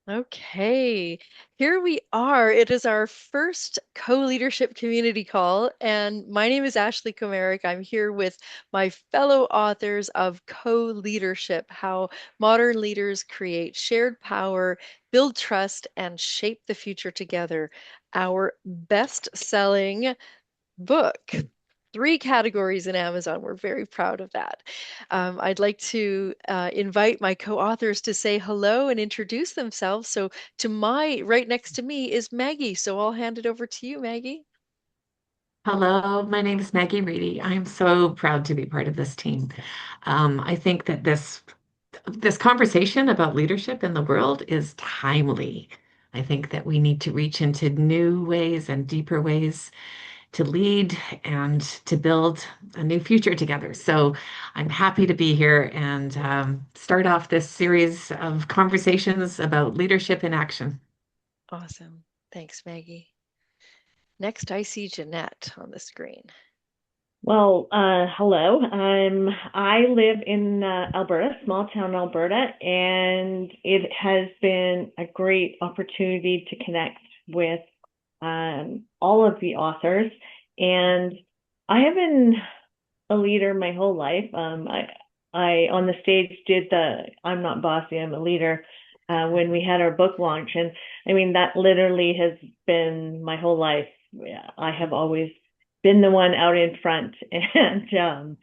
Okay, here we are. It is our first co-leadership community call, and my name is Ashley Komarick. I'm here with my fellow authors of Co-Leadership, How Modern Leaders Create Shared Power, Build Trust, and Shape the Future Together. Our best-selling book. Three categories in Amazon. We're very proud of that. I'd like to invite my co-authors to say hello and introduce themselves. So right next to me is Maggie. So I'll hand it over to you, Maggie. Hello, my name is Maggie Reedy. I'm so proud to be part of this team. I think that this conversation about leadership in the world is timely. I think that we need to reach into new ways and deeper ways to lead and to build a new future together. So I'm happy to be here and start off this series of conversations about leadership in action. Awesome. Thanks, Maggie. Next, I see Jeanette on the screen. Hello. I live in Alberta, small town Alberta, and it has been a great opportunity to connect with all of the authors. And I have been a leader my whole life. I on the stage did the "I'm not bossy, I'm a leader" when we had our book launch, and I mean that literally has been my whole life. Yeah, I have always been the one out in front, and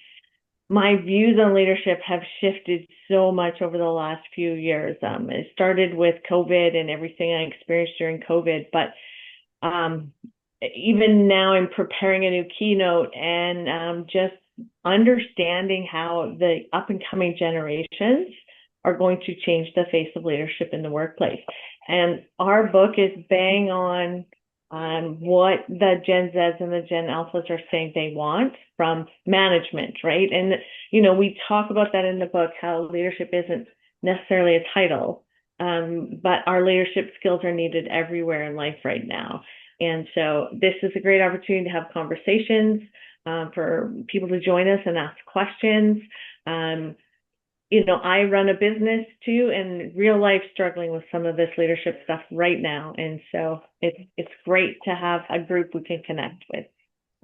my views on leadership have shifted so much over the last few years. It started with COVID and everything I experienced during COVID, but um, even now I'm preparing a new keynote and just understanding how the up and coming generations are going to change the face of leadership in the workplace. And our book is bang on what the Gen Zs and the Gen Alphas are saying they want from management, right? And, we talk about that in the book, how leadership isn't necessarily a title, but our leadership skills are needed everywhere in life right now. And so this is a great opportunity to have conversations, for people to join us and ask questions. Um, I run a business too, and real life struggling with some of this leadership stuff right now. And so it's great to have a group we can connect with.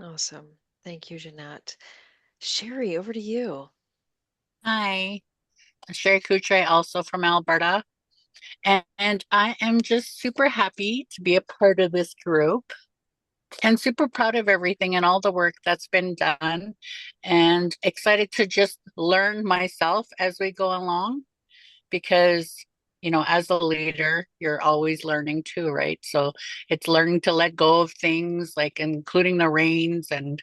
Awesome. Thank you, Jeanette. Sherry, over to you. Hi, Sherry Coutre, also from Alberta. And I am just super happy to be a part of this group and super proud of everything and all the work that's been done and excited to just learn myself as we go along because, as a leader, you're always learning too, right? So it's learning to let go of things like including the reins and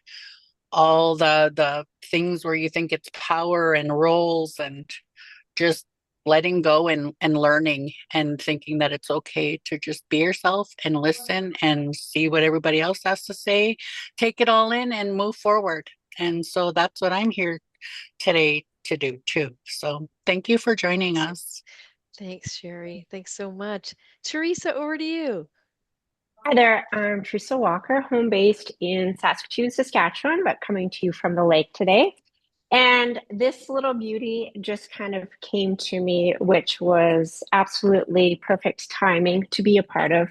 all the things where you think it's power and roles and just letting go and learning and thinking that it's okay to just be yourself and listen and see what everybody else has to say, take it all in and move forward. And so that's what I'm here today to do too. So thank you for joining us. Thanks, Sherry. Thanks so much. Teresa, over to you. Hi there, I'm Teresa Walker, home based in Saskatoon, Saskatchewan, but coming to you from the lake today. And this little beauty just kind of came to me, which was absolutely perfect timing to be a part of.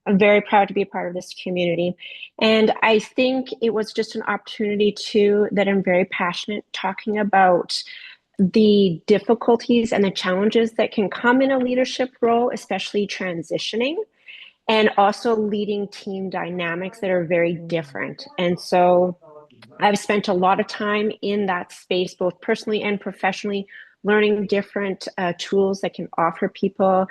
I'm very proud to be a part of this community. And I think it was just an opportunity too that I'm very passionate talking about the difficulties and the challenges that can come in a leadership role, especially transitioning and also leading team dynamics that are very different. And so I've spent a lot of time in that space, both personally and professionally, learning different tools that can offer people.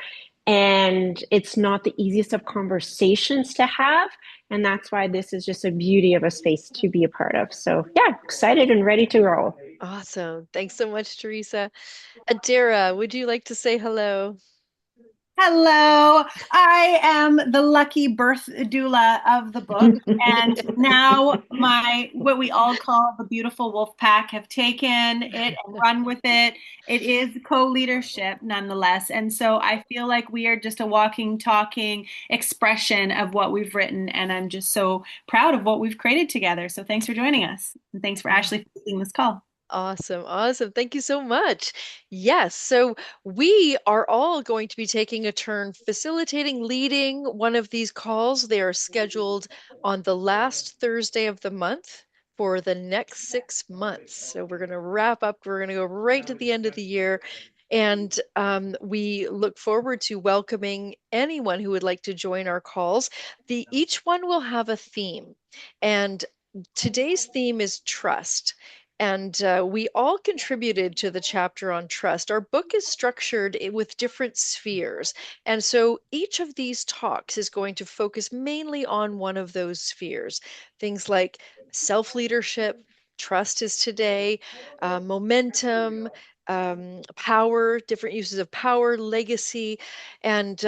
And it's not the easiest of conversations to have. And that's why this is just a beauty of a space to be a part of. So, yeah, excited and ready to roll. Awesome. Thanks so much, Teresa. Adira, would you like to say hello? Hello, I am the lucky birth doula of the book, and now my what we all call the beautiful wolf pack have taken it and run with it. It is co-leadership nonetheless, and so I feel like we are just a walking, talking expression of what we've written, and I'm just so proud of what we've created together. So thanks for joining us, and thanks for Ashley for taking this call. Awesome. Awesome. Thank you so much. Yes. So we are all going to be taking a turn facilitating, leading one of these calls. They are scheduled on the last Thursday of the month for the next 6 months. So we're going to wrap up. We're going to go right to the end of the year. And we look forward to welcoming anyone who would like to join our calls. Each one will have a theme. And today's theme is trust. And we all contributed to the chapter on trust. Our book is structured with different spheres. And so each of these talks is going to focus mainly on one of those spheres. Things like self-leadership, trust is today, momentum, power, different uses of power, legacy. And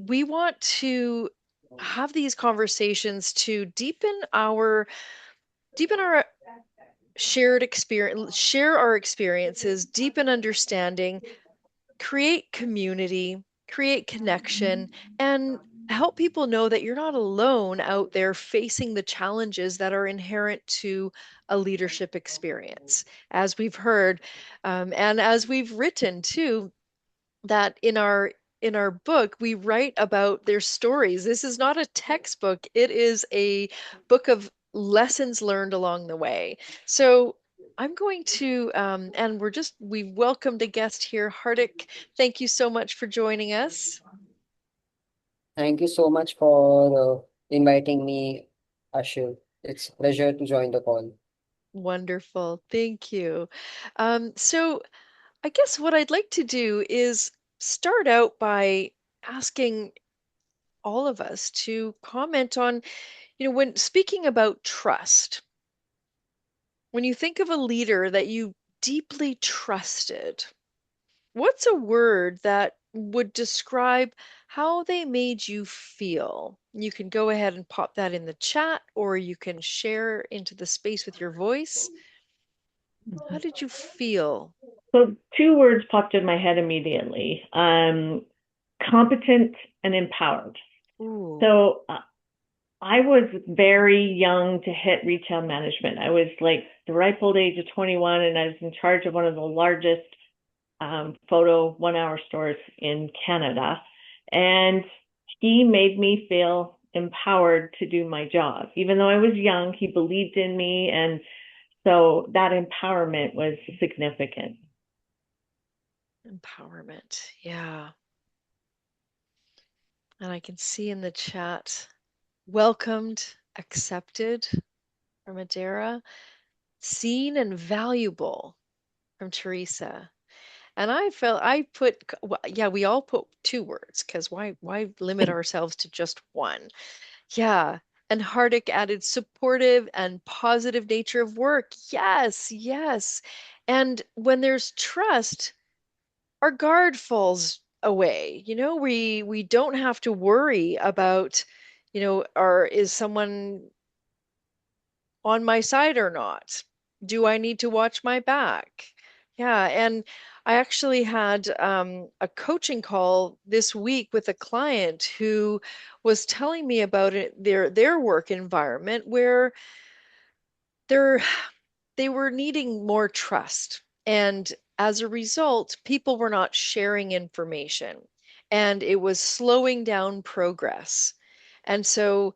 we want to have these conversations to deepen our shared experience, share our experiences, deepen understanding, create community, create connection, and help people know that you're not alone out there facing the challenges that are inherent to a leadership experience. As we've heard, and as we've written too, that in our book we write about their stories. This is not a textbook, it is a book of lessons learned along the way. So I'm going to and we've welcomed a guest here. Hardik, thank you so much for joining us. Thank you so much for inviting me, Ashil. It's a pleasure to join the call. Wonderful, thank you. So I guess what I'd like to do is start out by asking all of us to comment on, when speaking about trust, when you think of a leader that you deeply trusted, what's a word that would describe how they made you feel? You can go ahead and pop that in the chat, or you can share into the space with your voice. How did you feel? So two words popped in my head immediately. Competent and empowered. Ooh. So I was very young to hit retail management. I was like the ripe old age of 21, and I was in charge of one of the largest photo 1 hour stores in Canada. And he made me feel empowered to do my job. Even though I was young, he believed in me. And so that empowerment was significant. Empowerment. Yeah. And I can see in the chat, welcomed, accepted from Adara, seen and valuable from Teresa. And yeah, we all put 2 words, because why limit ourselves to just one? Yeah. And Hardik added supportive and positive nature of work. Yes, yes. And when there's trust, our guard falls away. We don't have to worry about, is someone on my side or not? Do I need to watch my back? Yeah, and I actually had a coaching call this week with a client who was telling me about their work environment where they're they were needing more trust. And as a result, people were not sharing information, and it was slowing down progress. And so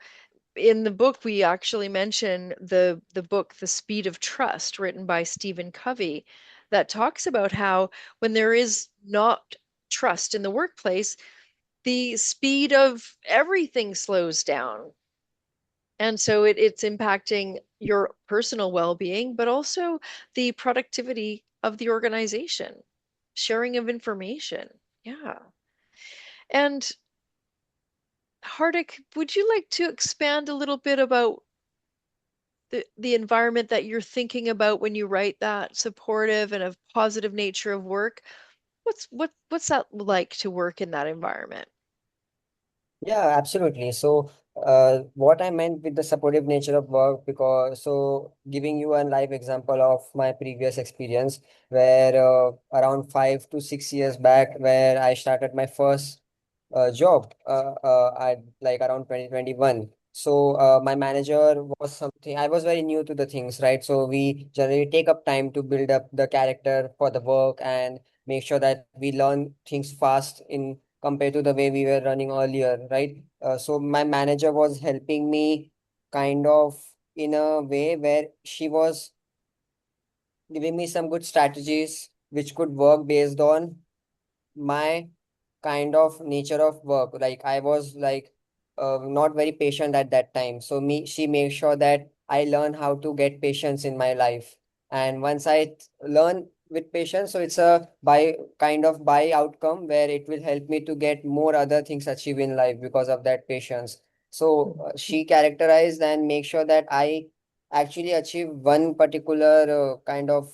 in the book, we actually mention the book, The Speed of Trust, written by Stephen Covey, that talks about how when there is not trust in the workplace, the speed of everything slows down. And so it's impacting your personal well-being, but also the productivity of the organization, sharing of information. Yeah. And Hardik, would you like to expand a little bit about the environment that you're thinking about when you write that supportive and a positive nature of work? What's that like to work in that environment? Yeah, absolutely. So, what I meant with the supportive nature of work, because so giving you a live example of my previous experience, where around 5 to 6 years back, where I started my first job, I like around 2021. So my manager was something, I was very new to the things, right? So we generally take up time to build up the character for the work and make sure that we learn things fast in compared to the way we were running earlier, right? So my manager was helping me kind of in a way where she was giving me some good strategies which could work based on my kind of nature of work. Like I was like not very patient at that time. So she made sure that I learn how to get patience in my life. And once learn with patience, so it's a by outcome where it will help me to get more other things achieved in life because of that patience. So she characterized and make sure that I actually achieve one particular kind of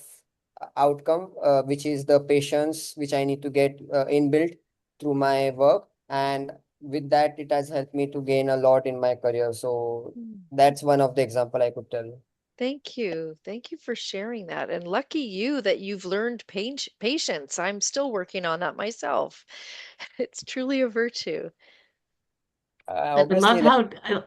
outcome, which is the patience which I need to get inbuilt through my work. And with that, it has helped me to gain a lot in my career. So Mm. that's one of the example I could tell. Thank you. Thank you for sharing that. And lucky you that you've learned patience. I'm still working on that myself. It's truly a virtue. I love Obviously, like, how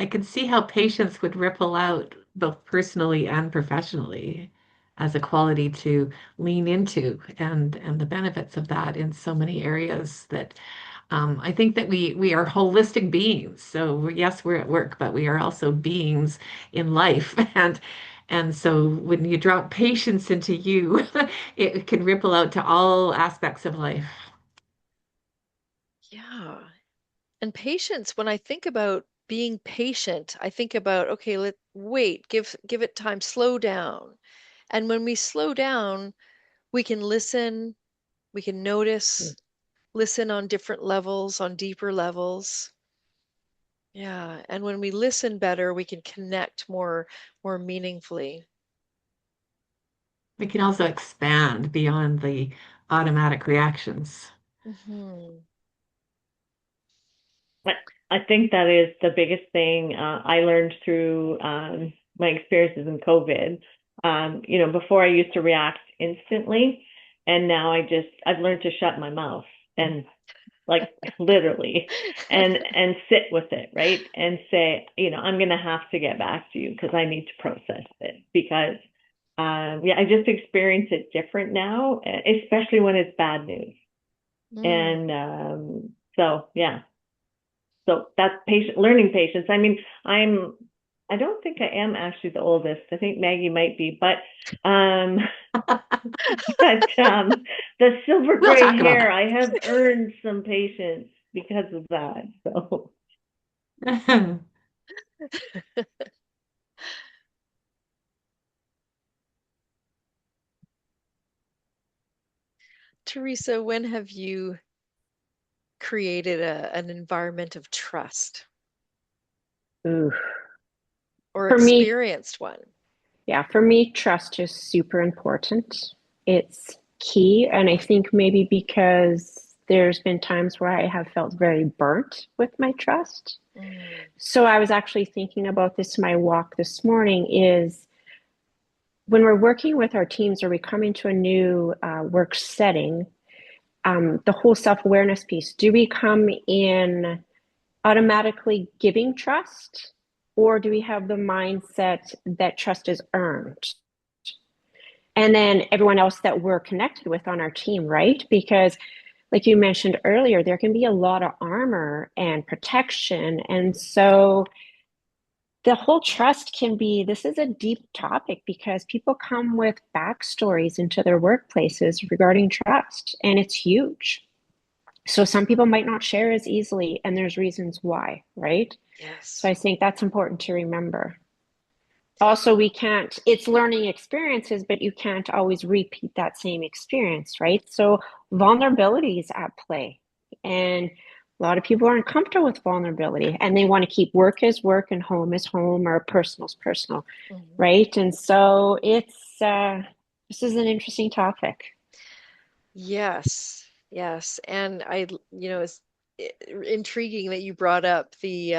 I can see how patience would ripple out both personally and professionally as a quality to lean into and the benefits of that in so many areas that I think that we are holistic beings. So yes, we're at work, but we are also beings in life. And so when you drop patience into you, it can ripple out to all aspects of life. Yeah. And patience, when I think about being patient, I think about, okay, let wait, give it time, slow down. And when we slow down, we can listen, we can notice, listen on different levels, on deeper levels. Yeah. And when we listen better, we can connect more meaningfully. We can also expand beyond the automatic reactions. Hmm. I I think that is the biggest thing I learned through my experiences in COVID. Before I used to react instantly, and now I've learned to shut my mouth and like literally and sit with it, right? And say, I'm gonna have to get back to you because I need to process it because yeah, I just experience it different now, especially when it's bad news. Mm. And so yeah, so that's learning patience. I mean, I don't think I am actually the oldest. I think Maggie might be, um, but the silver We'll gray talk about hair, I have earned some patience because of that. So that. Teresa, when have you created an environment of trust Ooh. or For me, experienced one? yeah, for me, trust is super important. It's key. And I think maybe because there's been times where I have felt very burnt with my trust. Mm. So I was actually thinking about this in my walk this morning is when we're working with our teams or we come into a new work setting, the whole self-awareness piece, do we come in automatically giving trust, or do we have the mindset that trust is earned? And then everyone else that we're connected with on our team, right? Because, like you mentioned earlier, there can be a lot of armor and protection. And so the whole trust can be this is a deep topic because people come with backstories into their workplaces regarding trust, and it's huge. So some people might not share as easily, and there's reasons why, right? So Yes. I think that's important to remember. Also, we can't, it's learning experiences, but you can't always repeat that same experience, right? So vulnerability is at play. And a lot of people aren't comfortable with vulnerability and they want to keep work as work and home as home or personal as personal, Mhm. right? And so this is an interesting topic. Yes. Yes. And it's intriguing that you brought up the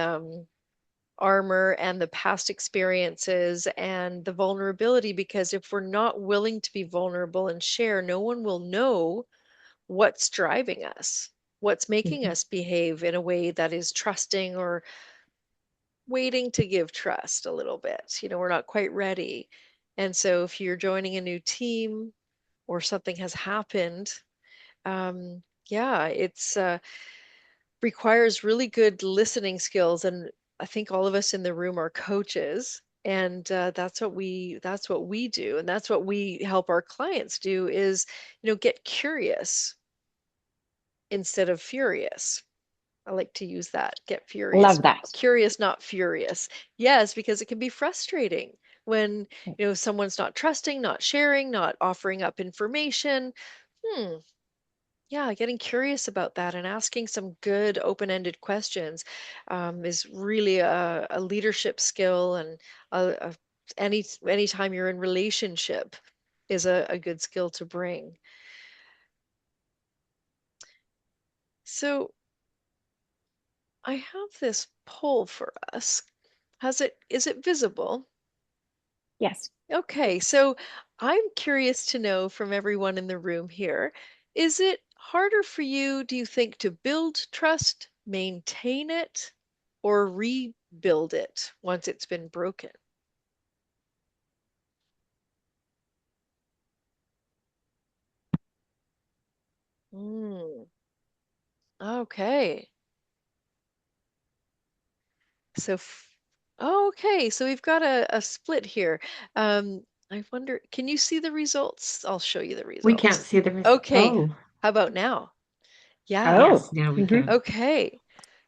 armor and the past experiences and the vulnerability, because if we're not willing to be vulnerable and share, no one will know what's driving us, what's making Mhm. us behave in a way that is trusting or waiting to give trust a little bit. We're not quite ready. And so if you're joining a new team or something has happened, yeah, it's requires really good listening skills. And I think all of us in the room are coaches. And that's what we do. And that's what we help our clients do is, get curious instead of furious. I like to use that. Get furious. Love that. Curious, not furious. Yes, because it can be frustrating when, someone's not trusting, not sharing, not offering up information. Hmm. Yeah, getting curious about that and asking some good open-ended questions is really a leadership skill, and anytime you're in relationship is a good skill to bring. So I have this poll for us. Is it visible? Yes. Okay, so I'm curious to know from everyone in the room here, is it harder for you, do you think, to build trust, maintain it, or rebuild it once it's been broken? Mm, okay. So, okay, so we've got a split here. I wonder, can you see the results? I'll show you the We can't results. see the result. Okay, Oh, how about now? Yeah. Oh. yes, now we Hmm. can. Okay.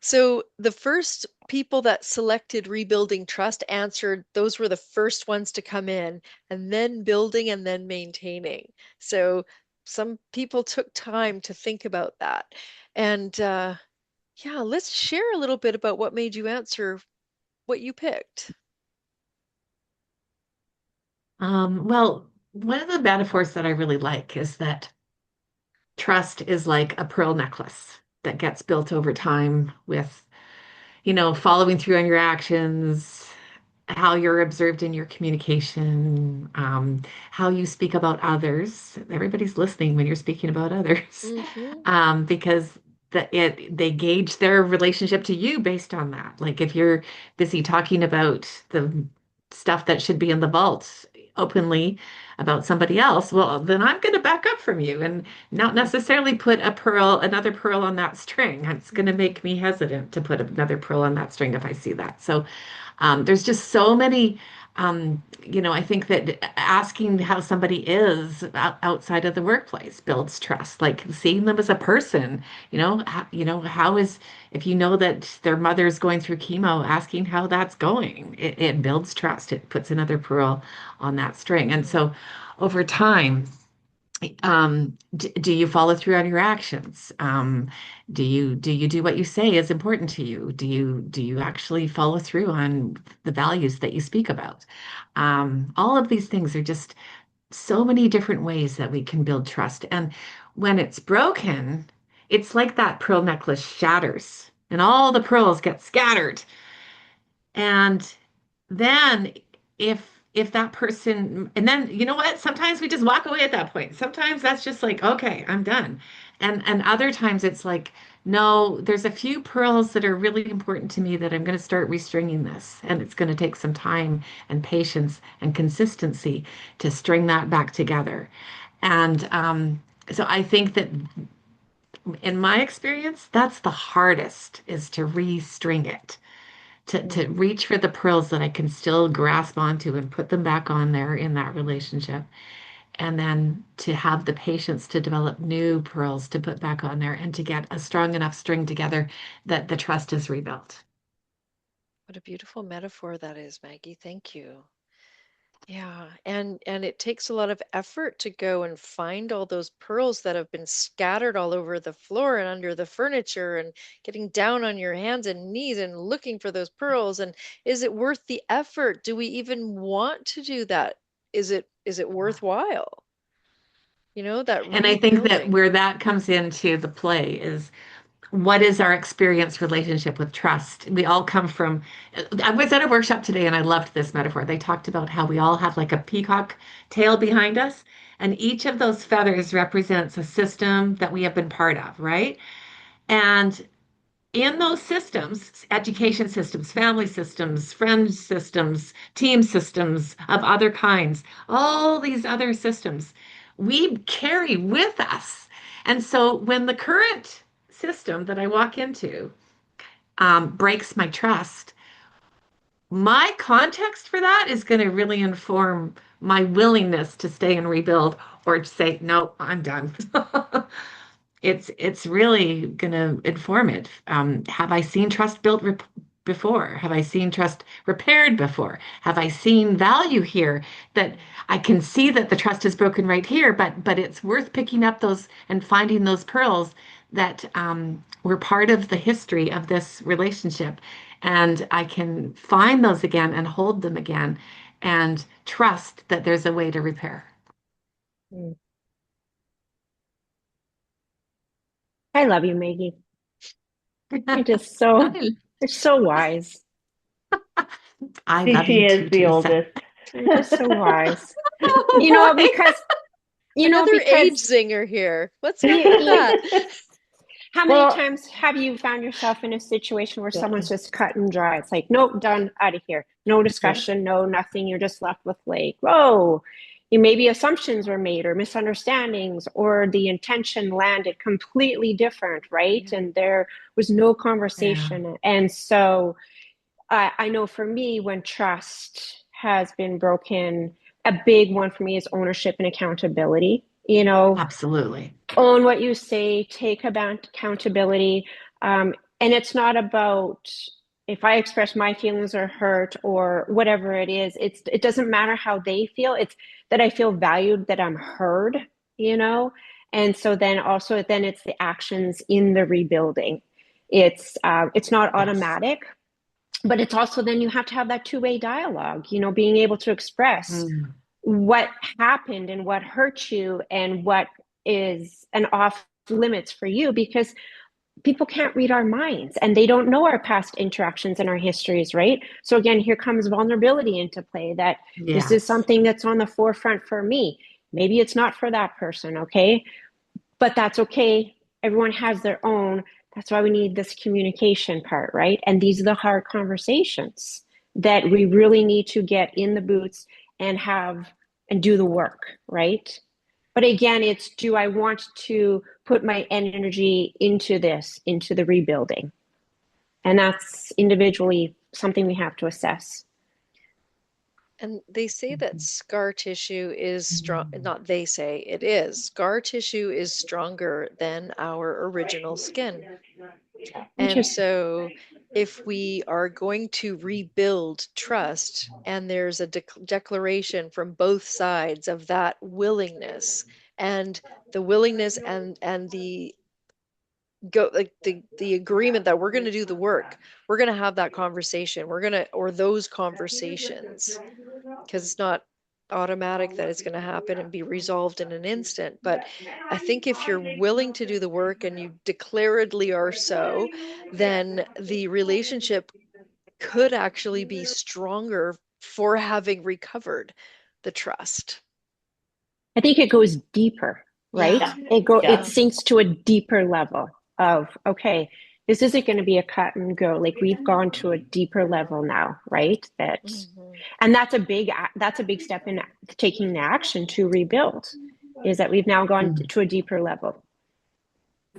So the first people that selected rebuilding trust answered, those were the first ones to come in, and then building and then maintaining. So some people took time to think about that. And yeah, let's share a little bit about what made you answer what you picked. Well, one of the metaphors that I really like is that trust is like a pearl necklace that gets built over time with, following through on your actions, how you're observed in your communication, how you speak about others. Everybody's listening when you're speaking about others, Mm-hmm. because they gauge their relationship to you based on that. Like if you're busy talking about the stuff that should be in the vault openly about somebody else, well, then I'm going to back up from you and not necessarily put another pearl on that string. It's going to make me hesitant to put another pearl on that string if I see that. So there's just so many, I think that asking how somebody is outside of the workplace builds trust. Like seeing them as a person, how is, if you know that their mother's going through chemo, asking how that's going, it builds trust. It puts another pearl on that string. And so over time, do you follow through on your actions? Do you do what you say is important to you? Do you actually follow through on the values that you speak about? All of these things are just so many different ways that we can build trust. And when it's broken, it's like that pearl necklace shatters and all the pearls get scattered. And then if that person, and then you know what, sometimes we just walk away at that point. Sometimes that's just like, okay, I'm done. And other times it's like, no, there's a few pearls that are really important to me that I'm going to start restringing this, and it's going to take some time and patience and consistency to string that back together. And so I think that in my experience, that's the hardest, is to restring it, to reach for the pearls that I can still grasp onto and put them back on there in that relationship. And then to have the patience to develop new pearls to put back on there and to get a strong enough string together that the trust is rebuilt. What a beautiful metaphor that is, Maggie. Thank you. Yeah, and it takes a lot of effort to go and find all those pearls that have been scattered all over the floor and under the furniture, and getting down on your hands and knees and looking for those pearls. And is it worth the effort? Do we even want to do that? Is it worthwhile? That And I think that rebuilding. where that comes into the play is, what is our experience relationship with trust? We all come from, I was at a workshop today and I loved this metaphor. They talked about how we all have like a peacock tail behind us, and each of those feathers represents a system that we have been part of, right? And in those systems, education systems, family systems, friend systems, team systems of other kinds, all these other systems, we carry with us. And so when the current system that I walk into breaks my trust, my context for that is going to really inform my willingness to stay and rebuild or to say, no, I'm done. It's really going to inform it. Have I seen trust built before? Have I seen trust repaired before? Have I seen value here that I can see that the trust is broken right here, but it's worth picking up those and finding those pearls that were part of the history of this relationship, and I can find those again and hold them again, and trust that there's a way to repair. Mm. I love you, Maggie. You're just you're so wise. I See, love she you is too, the Teresa. oldest. You're just so wise. Oh You know, boy. Another age because zinger here. What's up with you, that? how many Well, times have you found yourself in a situation where yeah, someone's just cut and dry? It's like, nope, done, out of here. No yeah, discussion, no nothing. You're just left with like, whoa. Maybe assumptions were made or misunderstandings, or the intention landed completely different, right? Yeah. And there was no Yeah, conversation. And so I know for me, when trust has been broken, a big one for me is ownership and accountability. absolutely. Own what you say, take about accountability. And it's not about if I express my feelings or hurt or whatever it is, it doesn't matter how they feel. It's that I feel valued, that I'm heard, you know? And so then also then it's the actions in the rebuilding. It's not Yes. automatic, but it's also then you have to have that two-way dialogue, being able to express Mm, what happened and what hurt you and what is an off limits for you, because people can't read our minds and they don't know our past interactions and our histories, right? So again, here comes vulnerability into play, that this is yes. something that's on the forefront for me. Maybe it's not for that person, okay? But that's okay. Everyone has their own. That's why we need this communication part, right? And these are the hard conversations that we really need to get in the boots and have and do the work, right? But again, it's, do I want to put my energy into this, into the rebuilding? And that's individually something we have to assess. And they say that Mhm. scar tissue is strong, Mm. not they say, it is. Scar tissue is stronger than our original skin. And Interesting. so if we are going to rebuild trust and there's a declaration from both sides of that willingness and the willingness and the go like the agreement that we're going to do the work, we're going to have that conversation, we're going to or those conversations, because it's not automatic that it's going to happen and be resolved in an instant. But I think if you're willing to do the work and you declaredly are so, then the relationship could actually be stronger for having recovered the trust. I think it goes deeper, right? Yeah. yeah, It yeah. Yeah. sinks to a deeper level of, okay, this isn't going to be a cut and go. Like we've gone to a deeper level now, right? Mhm. And that's a big step in taking the action to rebuild, is that we've now gone Mm. to a deeper level.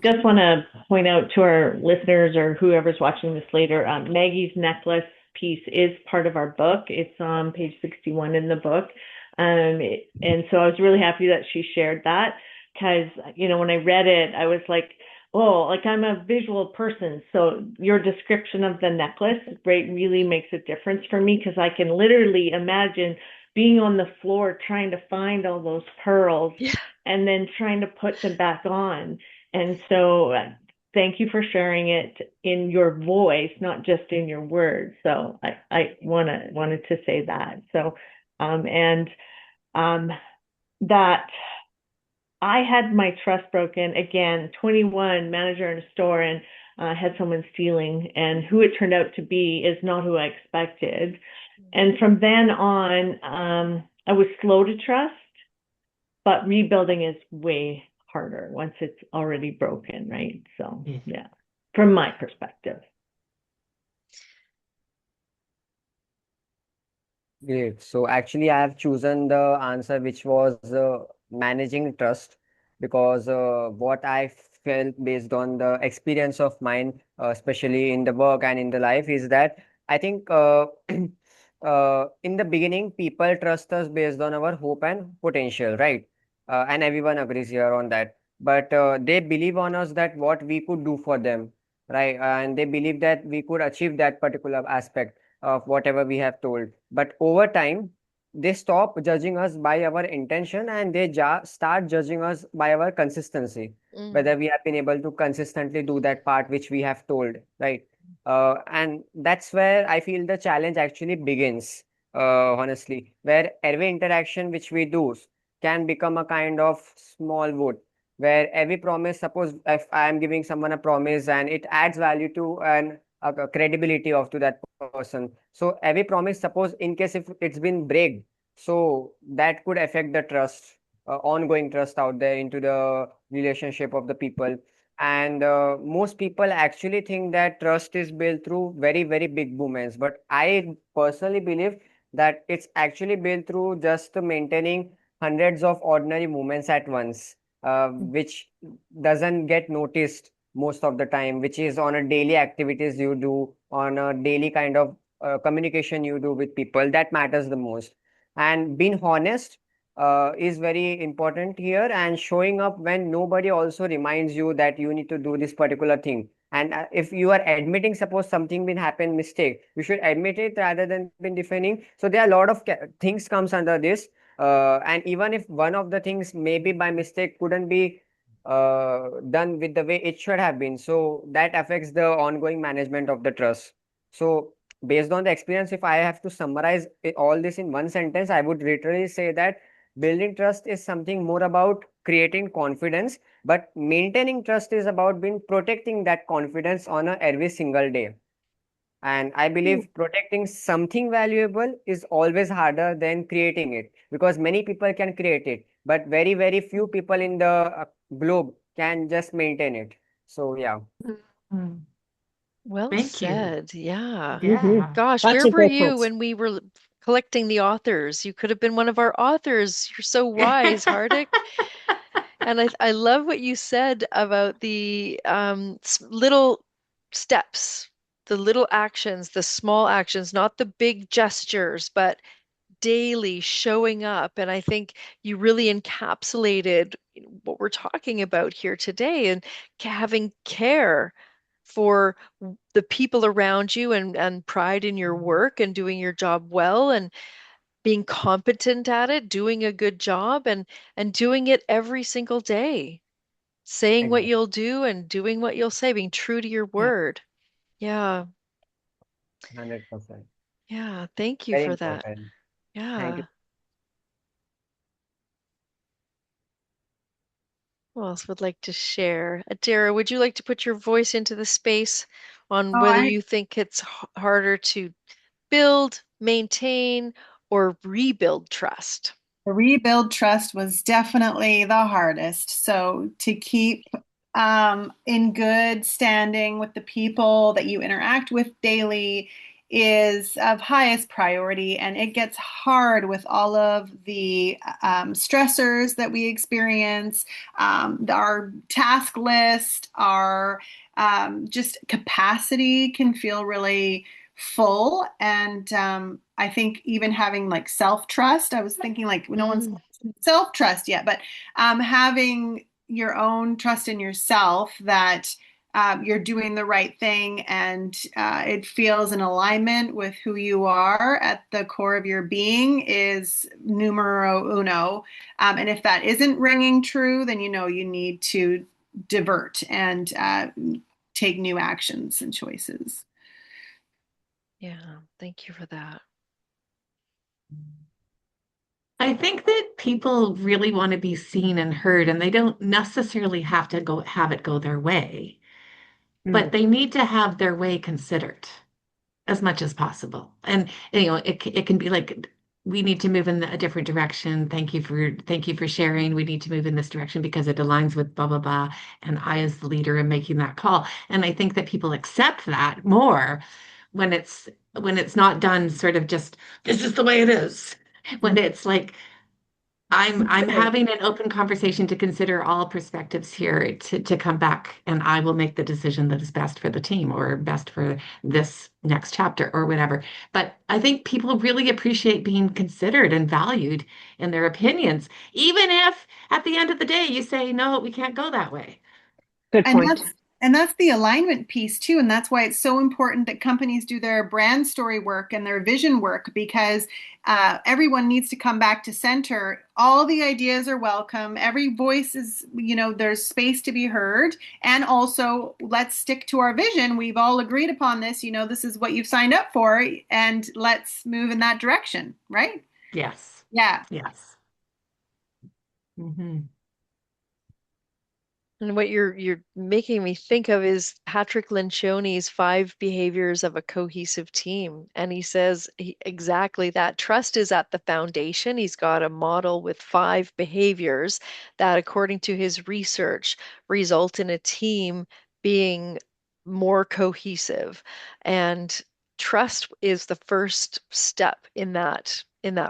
Just want to point out to our listeners or whoever's watching this later, Maggie's necklace piece is part of our book. It's on page 61 in the book. And so I was really happy that she shared that, because, when I read it, I was like, oh, like I'm a visual person. So your description of the necklace, right, really makes a difference for me, because I can literally imagine being on the floor trying to find all those pearls Yeah. and then trying to put them back on. And so thank you for sharing it in your voice, not just in your words. So I wanted to say that. So and that I had my trust broken again, 21, manager in a store, and had someone stealing, and who it turned out to be is not who I expected. And from then on, I was slow to trust, but rebuilding is way harder once it's already broken, right? So, Yeah. yeah. from my perspective. Great. So actually, I have chosen the answer which was managing trust because what I felt based on the experience of mine, especially in the work and in the life, is that I think in the beginning, people trust us based on our hope and potential, right? And everyone agrees here on that. But they believe on us that what we could do for them, right? And they believe that we could achieve that particular aspect of whatever we have told. But over time, they stop judging us by our intention and they start judging us by our consistency, Mm. whether we have been able to consistently do that part which we have told, right? And that's where I feel the challenge actually begins, honestly, where every interaction which we do can become a kind of small vote, where every promise, suppose if I am giving someone a promise and it adds value to an a credibility of to that person. So every promise, suppose in case if it's been break, so that could affect the trust, ongoing trust out there into the relationship of the people. And most people actually think that trust is built through very, very big movements. But I personally believe that it's actually built through just maintaining hundreds of ordinary movements at once, which doesn't get noticed most of the time, which is on a daily activities you do, on a daily kind of communication you do with people. That matters the most. And being honest is very important here, and showing up when nobody also reminds you that you need to do this particular thing. And if you are admitting, suppose something been happen mistake, you should admit it rather than been defending. So there are a lot of things comes under this. And even if one of the things maybe by mistake couldn't be done with the way it should have been. So that affects the ongoing management of the trust. So based on the experience, if I have to summarize all this in one sentence, I would literally say that building trust is something more about creating confidence, but maintaining trust is about being protecting that confidence on a every single day. And I believe protecting something valuable is always harder than creating it because many people can create it, but very, very few people in the globe can just maintain it. So, yeah. Mm, Well thank you. said. Yeah. Mhm. Yeah. Gosh, Lots where of were great you points. when we were collecting the authors? You could have been one of our authors. You're so wise, Hardik. And I love what you said about the little steps, the little actions, the small actions, not the big gestures, but daily showing up. And I think you really encapsulated what we're talking about here today and having care for the people around you and pride in your work and doing your job well and being competent at it, doing a good job and doing it every single day, saying what Exactly. you'll do and doing what you'll say, being true to your Yeah. word. Yeah. 100%. Yeah. Thank you Very for that. important. Thank you. Yeah. Who else would like to share? Adara, would you like to put your voice into the space on Oh, whether I you think it's harder to build, maintain, or rebuild trust? The rebuild trust was definitely the hardest. So to keep in good standing with the people that you interact with daily is of highest priority, and it gets hard with all of the stressors that we experience, our task list, our just capacity can feel really full. And I think even having like self trust, I was thinking like no one's Mm, self trust yet, but having your own trust in yourself that you're doing the right thing and it feels in alignment with who you are at the core of your being is numero uno. And if that isn't ringing true, then you know you need to divert and take new actions and choices. yeah. Thank you for that. I think that people really want to be seen and heard, and they don't necessarily have to go have it go their way, but Mm. they need to have their way considered as much as possible. And it can be like we need to move in a different direction. Thank you for sharing. We need to move in this direction because it aligns with blah blah blah. And I, as the leader, am making that call. And I think that people accept that more when it's not done sort of just this is the way it is. When it's like I'm having an open conversation to consider all perspectives here to come back, and I will make the decision that is best for the team or best for this next chapter or whatever. But I think people really appreciate being considered and valued in their opinions, even if at the end of the day you say, no, we can't go that way. Good And point. that's the alignment piece too, and that's why it's so important that companies do their brand story work and their vision work because everyone needs to come back to center. All the ideas are welcome. Every voice is, there's space to be heard. And also, let's stick to our vision. We've all agreed upon this. This is what you've signed up for, and let's move in that direction, right? Yes. Yeah. Yes. Hmm. And what you're making me think of is Patrick Lencioni's five behaviors of a cohesive team. And he says exactly that. Trust is at the foundation. He's got a model with five behaviors that, according to his research, result in a team being more cohesive. And trust is the first step in that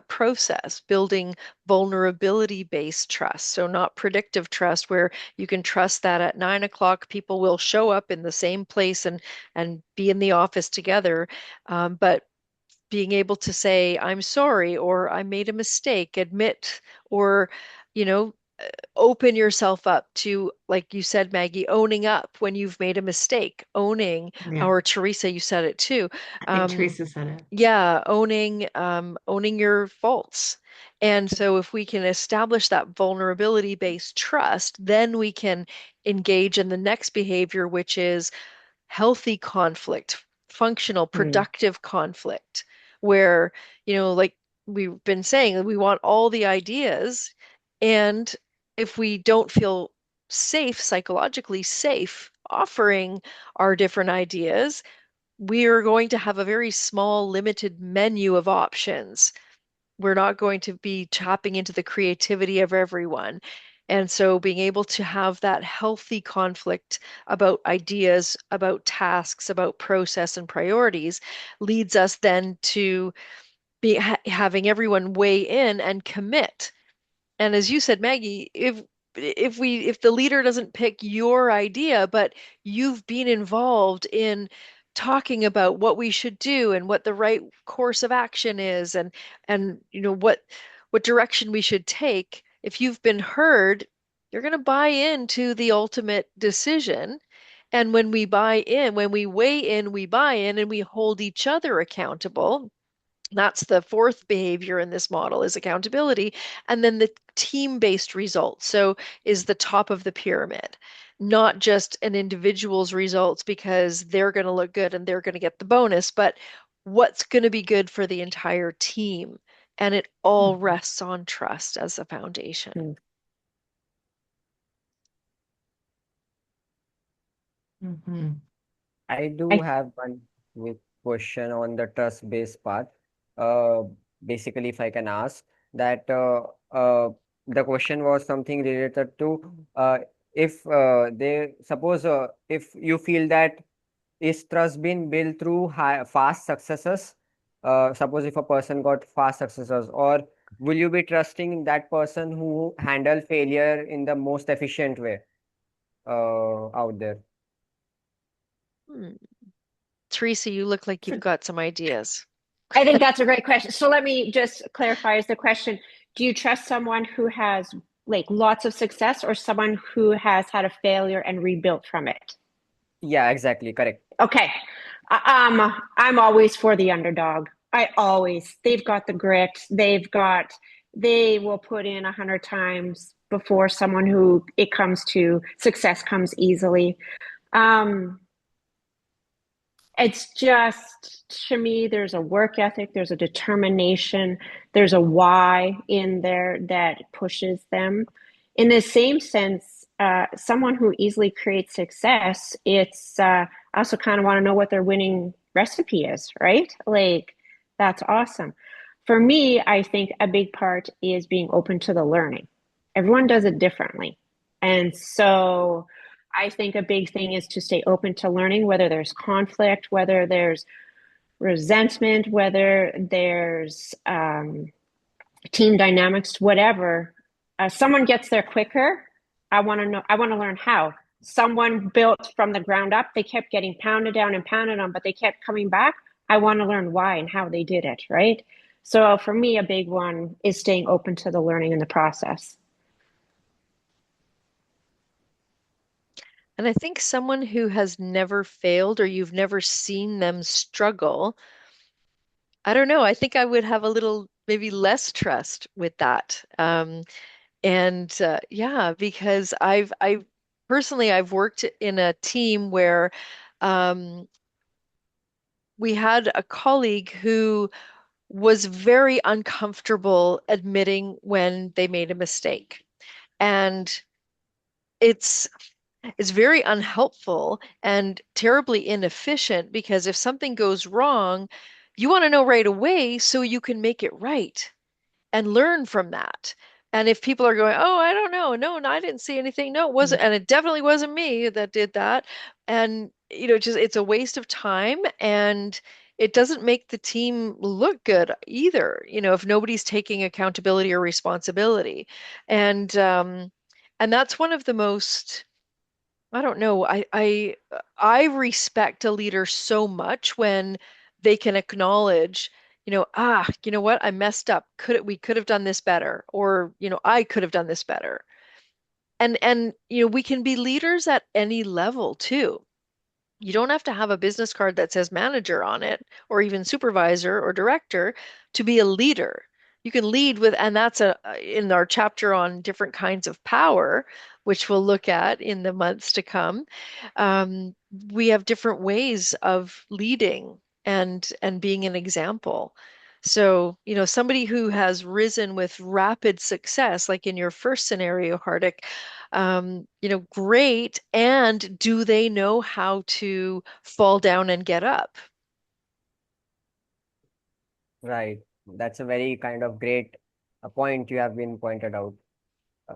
process, building vulnerability-based trust. So not predictive trust where you can trust that at 9 o'clock people will show up in the same place and be in the office together, but being able to say I'm sorry or I made a mistake, admit, or you know open yourself up to, like you said, Maggie, owning up when you've made a mistake, owning, Yeah. or Teresa, you said it too. I think Teresa said it. Yeah, owning your faults. And so if we can establish that vulnerability-based trust, then we can engage in the next behavior, which is healthy conflict, functional, Mm. productive conflict, where, like we've been saying, we want all the ideas. And if we don't feel safe, psychologically safe, offering our different ideas, we are going to have a very small, limited menu of options. We're not going to be tapping into the creativity of everyone. And so being able to have that healthy conflict about ideas, about tasks, about process and priorities leads us then to having everyone weigh in and commit. And as you said, Maggie, if the leader doesn't pick your idea, but you've been involved in talking about what we should do and what the right course of action is and what direction we should take, if you've been heard, you're going to buy into the ultimate decision. And when we weigh in, we buy in and we hold each other accountable. That's the fourth behavior in this model is accountability. And then the team-based results. So is the top of the pyramid, not just an individual's results because they're going to look good and they're going to get the bonus, but what's going to be good for the entire team. And it all rests on trust as a foundation. Mm-hmm. I do I have one quick question on the trust-based part. Uh, Basically, if I can ask that the question was something related to if they suppose if you feel that is trust being built through fast successes? Suppose if a person got fast successes, or will you be trusting that person who handle failure in the most efficient way out there? Hmm. Teresa, you look like you've got some ideas. I think that's a great question. So let me just clarify as the question. Do you trust someone who has like lots of success or someone who has had a failure and rebuilt from it? Yeah, exactly, correct. Okay. I'm always for the underdog. They've got the grit. They will put in 100 times before someone who it comes to success comes easily. Um, it's just, to me, there's a work ethic, there's a determination, there's a why in there that pushes them. In the same sense, someone who easily creates success, I also kind of want to know what their winning recipe is, right? Like, that's awesome. for me, I think a big part is being open to the learning. Everyone does it differently. And so I think a big thing is to stay open to learning, whether there's conflict, whether there's resentment, whether there's team dynamics, whatever. Someone gets there quicker. I want to know, I want to learn how. Someone built from the ground up, they kept getting pounded down and pounded on, but they kept coming back. I want to learn why and how they did it, right? So for me, a big one is staying open to the learning in the process. And I think someone who has never failed or you've never seen them struggle, I don't know, I think I would have a little maybe less trust with that. And yeah, because I personally I've worked in a team where um, we had a colleague who was very uncomfortable admitting when they made a mistake. And it's it's very unhelpful and terribly inefficient because if something goes wrong, you want to know right away so you can make it right and learn from that. And if people are going, oh, I don't know, no, no, I didn't see anything. No, it wasn't, and it definitely wasn't me that did that. And just it's a waste of time and it doesn't make the team look good either, if nobody's taking accountability or responsibility. And that's one of the most I don't know. I respect a leader so much when they can acknowledge, you know what, I messed up. We could have done this better, or, I could have done this better. And we can be leaders at any level too. You don't have to have a business card that says manager on it, or even supervisor or director to be a leader. You can lead with, and that's in our chapter on different kinds of power, which we'll look at in the months to come. Um, we have different ways of leading and being an example. So, somebody who has risen with rapid success, like in your first scenario, Hardik, great. And do they know how to fall down and get up? Right. That's a very kind of great point you have been pointed out.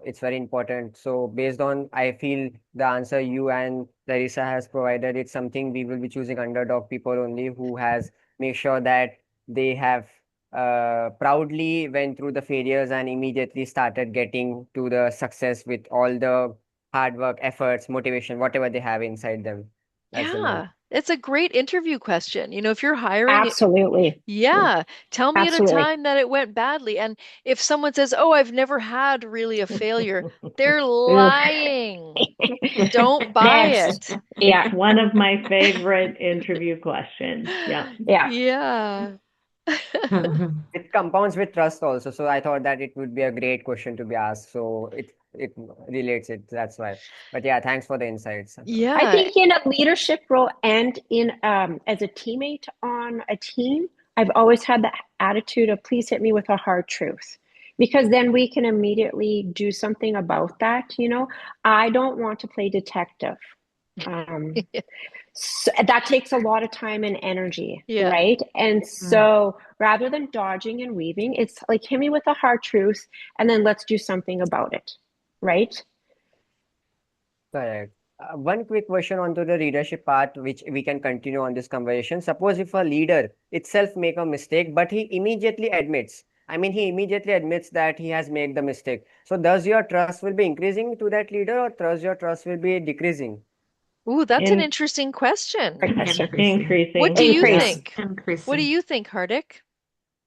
It's very important. So based on, I feel the answer you and Larissa has provided, it's something we will be choosing underdog people only who has make sure that they have proudly went through the failures and immediately started getting to the success with all the hard work, efforts, motivation, whatever they have inside them. That's the main. Yeah, it's a great interview question. If you're hiring, Absolutely. yeah, tell me at a Absolutely. time that it went badly. And if someone says, "Oh, I've never had really a failure," they're Ugh. lying. Don't buy Next. it. Yeah. One of my favorite interview questions. Yeah. Yeah. Yeah. It compounds with trust also. So I thought that it would be a great question to be asked. So it relates it. That's why. But yeah, thanks for the insights. I Yeah. think in a leadership role and in as a teammate on a team, I've always had the attitude of please hit me with a hard truth. Because then we can immediately do something about that, I don't want to play detective. So that takes a lot of time and energy, Yeah. right? And so rather than dodging and weaving, it's like hit me with a hard truth and then let's do something about it, right? Correct. One quick question onto the leadership part, which we can continue on this conversation. Suppose if a leader itself make a mistake, but he immediately admits, I mean, he immediately admits that he has made the mistake. So does your trust will be increasing to that leader or does your trust will be decreasing? Ooh, that's an In interesting question. Great question. increasing. What do you Increase. think? What do Increasing. you think, Hardik?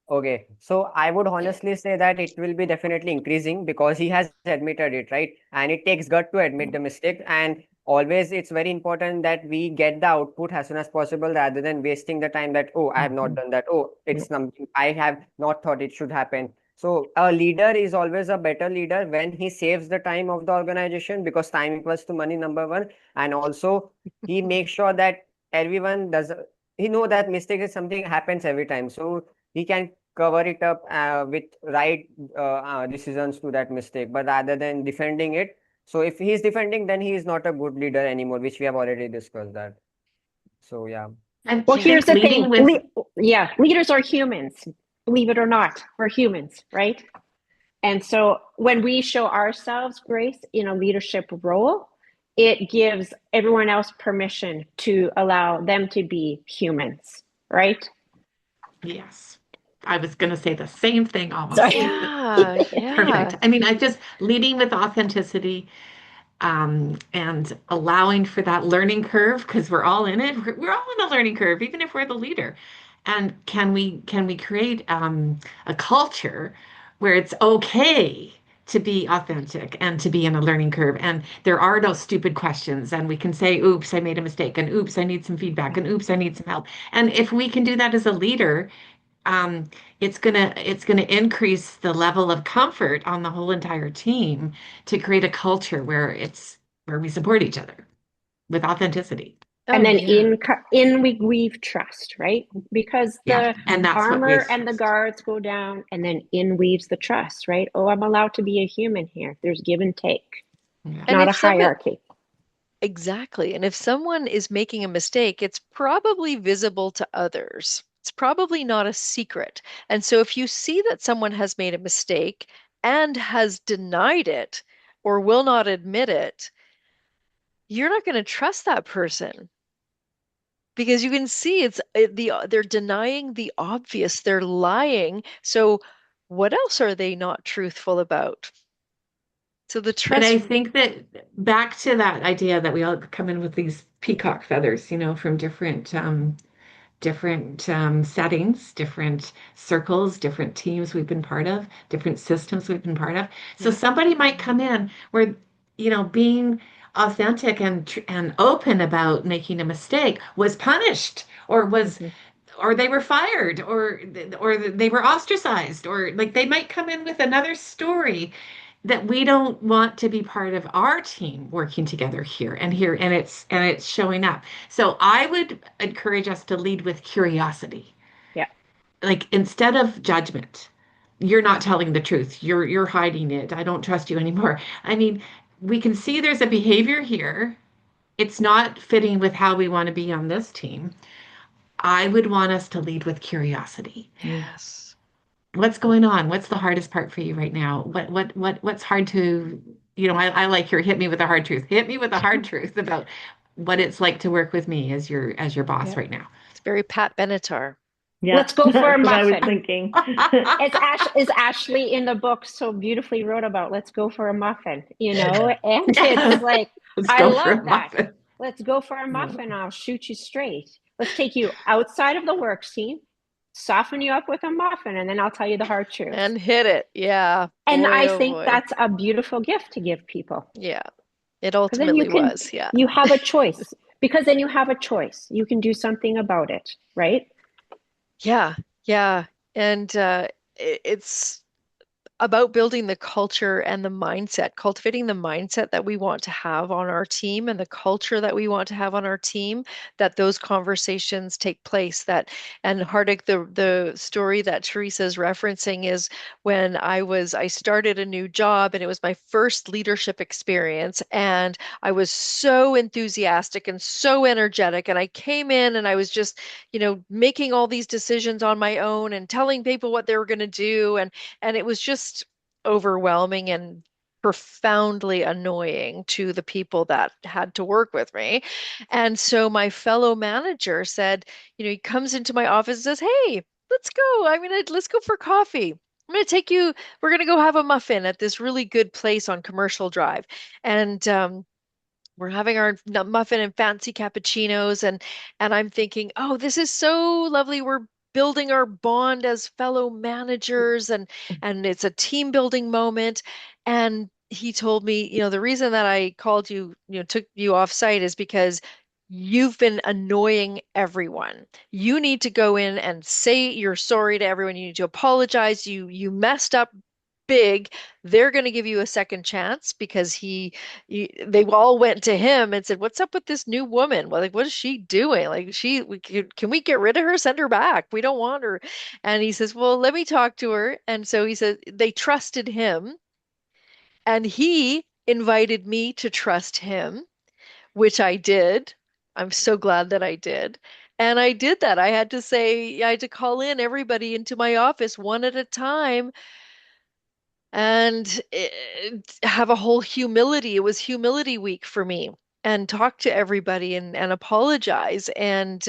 Okay, so I would honestly say that it will be definitely increasing because he has admitted it, right? And it takes gut to admit the mistake. And always it's very important that we get the output as soon as possible rather than wasting the time that, oh, I have not done that. Oh, it's something I have not thought it should happen. So a leader is always a better leader when he saves the time of the organization because time equals to money, number one. And also he makes sure that everyone does, he know that mistake is something happens every time. So he can cover it up with right decisions to that mistake, but rather than defending it. So if he is defending, then he is not a good leader anymore, which we have already discussed that. So yeah. I Well, think here's the leading thing. with Leaders are humans. believe it or not, we're humans, right? And so when we show ourselves grace in a leadership role, it gives everyone else permission to allow them to be humans, right? Yes. I was going to say the same thing almost. Sorry. Yeah, Perfect. yeah. I mean, I just leading with authenticity, and allowing for that learning curve because we're all in it. We're all in a learning curve, even if we're the leader. And can we create a culture where it's okay to be authentic and to be in a learning curve, and there are no stupid questions, and we can say, "Oops, I made a mistake," and "Oops, I need some feedback," and "Oops, I need some help." And if we can do that as a leader, um, it's gonna increase the level of comfort on the whole entire team to create a culture where we support each other with authenticity. And Oh, then yeah. in we weave trust, right? Because Yeah, the and that's what armor waves and the trust. guards go down, and then in weaves the trust, right? Oh, I'm allowed to be a human here. There's give and take, Yeah. And not a if someone, hierarchy. exactly, and if someone is making a mistake, it's probably visible to others. It's probably not a secret. And so if you see that someone has made a mistake and has denied it or will not admit it, you're not going to trust that person because you can see they're denying the obvious. They're lying. So what else are they not truthful about? So the And I trust, think that back to that idea that we all come in with these peacock feathers, from different settings, different circles, different teams we've been part of, different systems we've been part of. So yeah. somebody might come in where, being authentic and open about making a mistake was punished Mhm. or they were fired or they were ostracized or like they might come in with another story that we don't want to be part of our team working together here and it's showing up. So I would encourage us to lead with curiosity, Yeah. like instead of judgment. You're not telling the truth. You're hiding it. I don't trust you anymore. I mean, we can see there's a behavior here. It's not fitting with how we want to be on this team. I would want us to lead with curiosity. Yes. What's going on? What's the hardest part for you right now? What's hard to, I like your hit me with a hard truth. Hit me with a hard truth about what it's like to work with me as your boss Yeah. right now. It's very Pat Benatar. Yeah, Let's go for a that's what I was muffin. thinking. It's is Ashley in the book so beautifully wrote about let's go for a muffin, and it's like Let's I go for love a that. muffin. Let's go for a muffin. I'll shoot you straight. Let's take you outside of the work scene, soften you up with a muffin, and then I'll tell you the hard truth. And hit it. Yeah. And Boy, I oh think boy. that's a beautiful gift to give people Yeah. It because then ultimately was. Yeah. you have a choice. Because then you have a choice. You can do something about it, right? Yeah. Yeah. And it's about building the culture and the mindset, cultivating the mindset that we want to have on our team and the culture that we want to have on our team, that those conversations take place. And Hardik, the story that Teresa's referencing is when I started a new job and it was my first leadership experience. And I was so enthusiastic and so energetic. And I came in and I was just, making all these decisions on my own and telling people what they were going to do. And it was just overwhelming and profoundly annoying to the people that had to work with me. And so my fellow manager said, he comes into my office and says, "Hey, let's go. Let's go for coffee. I'm going to take you, we're going to go have a muffin at this really good place on Commercial Drive." And we're having our muffin and fancy cappuccinos, and I'm thinking, oh, this is so lovely. We're building our bond as fellow managers, and it's a team building moment. And he told me, the reason that I called you, took you off site is because you've been annoying everyone. You need to go in and say you're sorry to everyone. You need to apologize. You messed up big. They're going to give you a second chance because they all went to him and said, "What's up with this new woman? Well, like, what is she doing? Like, can we get rid of her? Send her back. We don't want her." And he says, "Well, let me talk to her." And so he said they trusted him, and he invited me to trust him, which I did. I'm so glad that I did. And I did that. I had to call in everybody into my office one at a time and have a whole humility. It was humility week for me and talk to everybody and apologize. And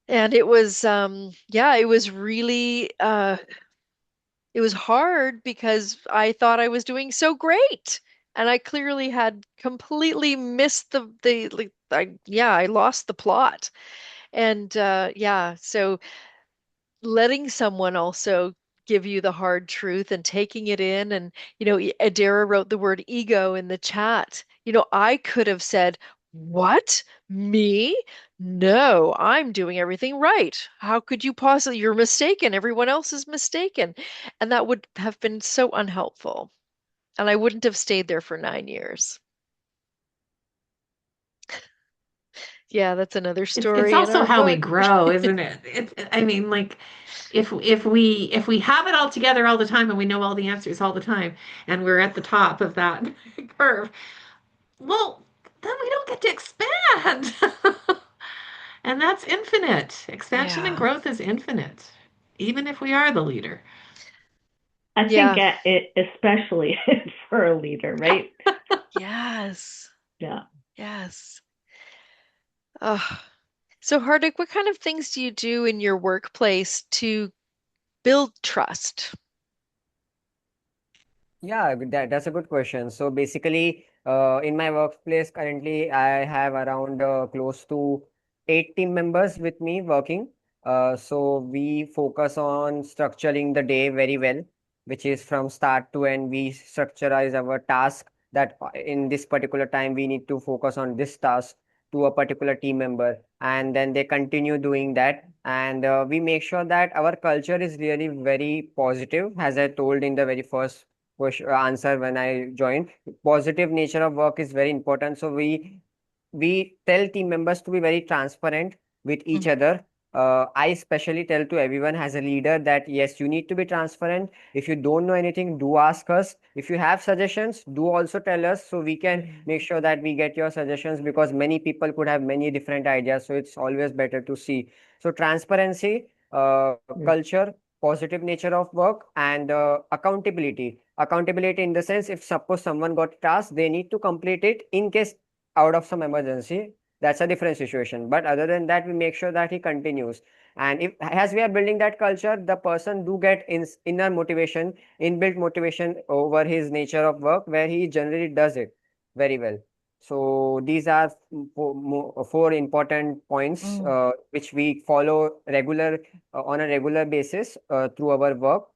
it was yeah, it was really it was hard because I thought I was doing so great. And I clearly had completely missed the like I lost the plot. And yeah, so letting someone also give you the hard truth and taking it in. And, Adara wrote the word ego in the chat. I could have said, What? Me? No, I'm doing everything right. How could you possibly? You're mistaken. Everyone else is mistaken. And that would have been so unhelpful. And I wouldn't have stayed there for 9 years. Yeah, that's another It's story in also our how we book. grow, isn't it? I mean, like if we have it all together all the time and we know all the answers all the time and we're at the top of that curve, well, then we don't get to expand. And that's infinite. Expansion and Yeah. growth is infinite, even if we are the leader. I think Yeah. it especially for a leader, right? Yes. Yeah. Yes. So, Hardik, what kind of things do you do in your workplace to build trust? Yeah, that's a good question. So basically, in my workplace currently, I have around close to 8 team members with me working. So we focus on structuring the day very well, which is from start to end. We structurize our task that in this particular time we need to focus on this task to a particular team member, and then they continue doing that. And we make sure that our culture is really very positive, as I told in the very first answer when I joined. Positive nature of work is very important. So we tell team members to be very transparent with each Mm. other. I especially tell to everyone as a leader that yes, you need to be transparent. If you don't know anything, do ask us. If you have suggestions, do also tell us so we can make sure that we get your suggestions, because many people could have many different ideas. So it's always better to see. So transparency, culture, positive nature of work, and accountability. Accountability in the sense, if suppose someone got a task, they need to complete it in case out of some emergency. That's a different situation. But other than that, we make sure that he continues. And if as we are building that culture, the person do get inner motivation, inbuilt motivation over his nature of work, where he generally does it very well. So these are four important points Mm. which we follow on a regular basis through our work.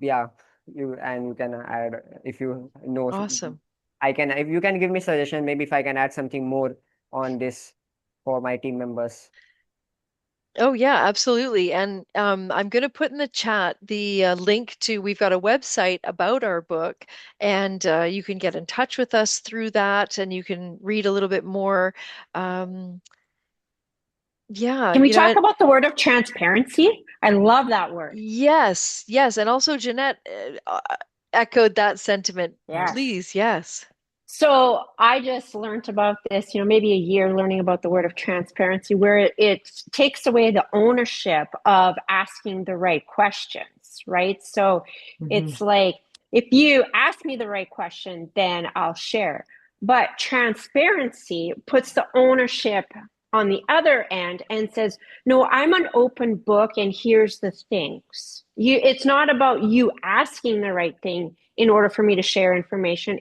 Yeah, you can add if you know. Awesome. I can, if you can give me suggestion, maybe if I can add something more on this for my team members. Oh, yeah, absolutely. And I'm going to put in the chat the link to, we've got a website about our book, and you can get in touch with us through that, and you can read a little bit more. Um, yeah, Can we talk about the word of transparency? I love that word. yes, yes. And also, Jeanette echoed that sentiment. Yes. Please, yes. So I just learned about this, maybe a year learning about the word of transparency, where it takes away the ownership of asking the right questions, right? So it's like, if you ask me the right question, then I'll share. But transparency puts the ownership on the other end and says, no, I'm an open book and here's the things. It's not about you asking the right thing in order for me to share information.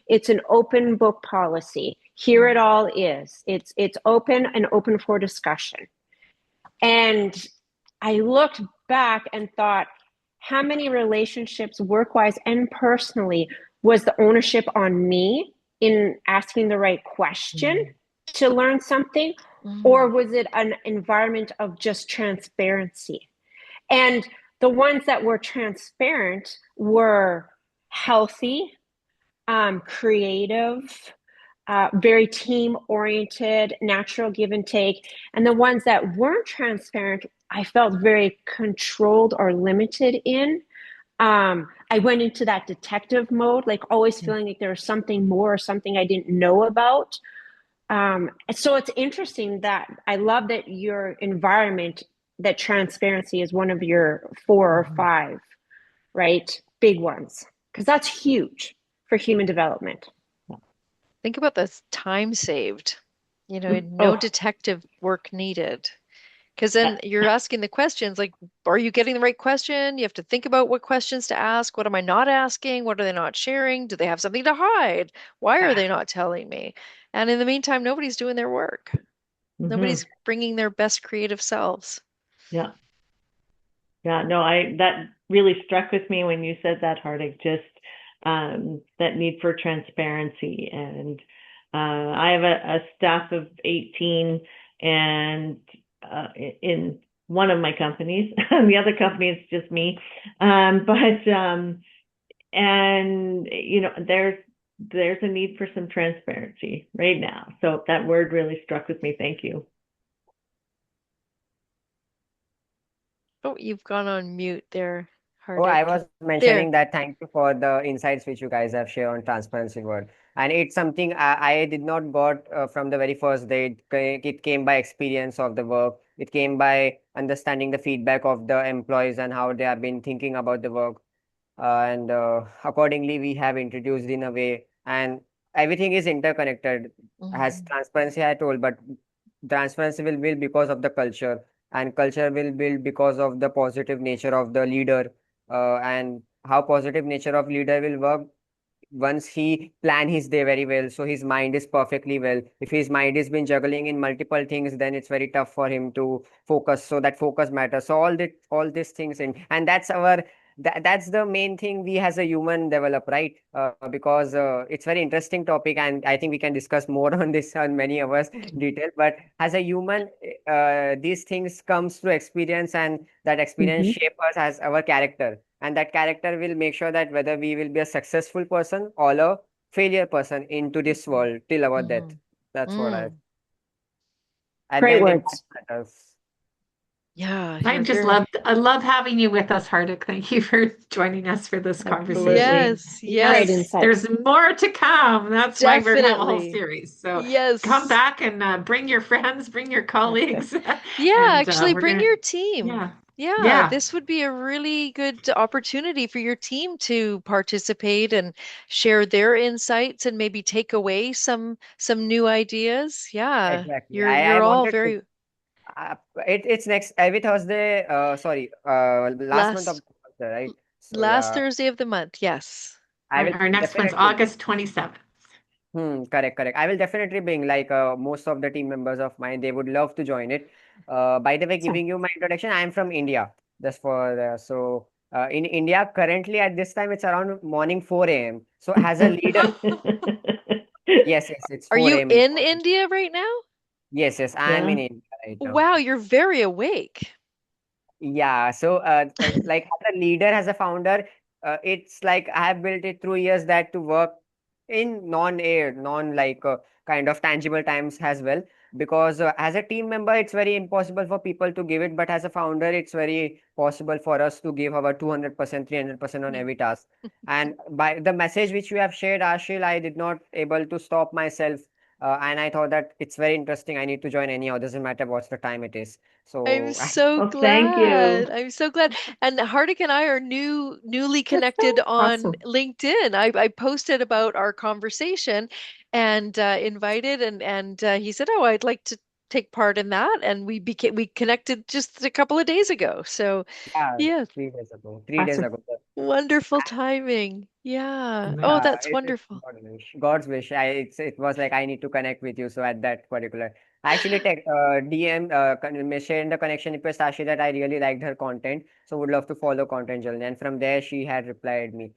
It's an open book policy. Here it all is. It's open and open for discussion. And I looked back and thought, how many relationships, work-wise and personally, was the ownership on me in asking the right question to learn something? Or was it an environment of just transparency? And the ones that were transparent were healthy, creative, very team oriented, natural give and take. And the ones that weren't transparent, I felt very controlled or limited in. I went into that detective mode, like always feeling like there was something more or something I didn't know about. So it's interesting that I love that your environment, that transparency is one of your four or Mhm. five, right? Big ones, because that's huge for human development. Think about the time saved. No Oh, detective work needed. Because uh, then you're asking the questions like, are you getting the right question? You have to think about what questions to ask. What am I not asking? What are they not sharing? Do they have something to hide? Why are they not telling me? And in the meantime, nobody's doing their work. mhm. Nobody's bringing their best creative selves. Yeah. Yeah, no, that really struck with me when you said that, Hardik, just that need for transparency. And I have a staff of 18 and in one of my companies, the other company is just me. But and there's a need for some transparency right now. So that word really struck with me. Thank you. Oh, you've gone on mute there, Oh, I Hardik. was mentioning There. that thank you for the insights which you guys have shared on transparency word. And it's something I did not got from the very first day. It came by experience of the work. It came by understanding the feedback of the employees and how they have been thinking about the work. And accordingly, we have introduced in a way, and everything is interconnected. As Mhm. transparency I told, but transparency will build because of the culture, and culture will build because of the positive nature of the leader, and how positive nature of leader will work once he plan his day very well, so his mind is perfectly well. If his mind has been juggling in multiple things, then it's very tough for him to focus, so that focus matters. So all these things in, and that's the main thing we as a human develop, right? Because it's very interesting topic, and I think we can discuss more on this on many hours detail. But as a human, these things comes through experience, and that experience Hmm. shape us as our character, and that character will make sure that whether we will be a successful person or a failure person into this world till our death. Mhm. That's what I Mm. at the Great end it words. matters. Yeah, I you're just very. love having you with us, Hardik. Thank you for joining us for this conversation. Absolutely. Yes, Great Yes, yes, insights. there's more to come. That's why we're gonna have a whole definitely. series. So come Yes. back and bring your friends, bring your colleagues, Yeah, and actually we're bring gonna, your team. yeah, Yeah, yeah. this would be a really good opportunity for your team to participate and share their insights and maybe take away some new ideas. Yeah, Exactly. you're I all wanted to. very It's next every Thursday. Sorry. Last month of last Thursday, right? So last yeah, Thursday of the month. Yes. I Our, will our next one's definitely. August 27th. Correct, correct. I will definitely bring like most of the team members of mine. They would love to join it. By the way, Awesome. giving you my introduction, I am from India. Just for in India currently at this time it's around morning 4 a.m. So as a leader, yes, yes, it's Are 4 you a.m. in the in morning. India right now? Yes, yes, I am Yeah. in India right now. Wow, you're very awake. Yeah, so like as a leader, as a founder, it's like I have built it through years that to work in non-air, non like kind of tangible times as well. Because as a team member, it's very impossible for people to give it, but as a founder, it's very possible for us to give our 200%, 300% on every task. And by the message which you have shared, Ashil, I did not able to stop myself. And I thought that it's very interesting. I need to join anyhow. Doesn't matter what's the time it is. I'm So so Well, thank glad. you. I'm so glad. And Hardik and I are newly connected on Awesome. LinkedIn. I posted about our conversation and invited and he said, "Oh, I'd like to take part in that." And we connected just a couple of days ago. So, yeah, yeah, 3 days ago. 3 days Awesome. ago. wonderful timing. Yeah. Oh, Nice. that's It's wonderful. God's wish. God's wish. It was like I need to connect with you. So at that particular, I actually DM shared the connection request Ashi that I really liked her content. So would love to follow content journey. And from there she had replied me.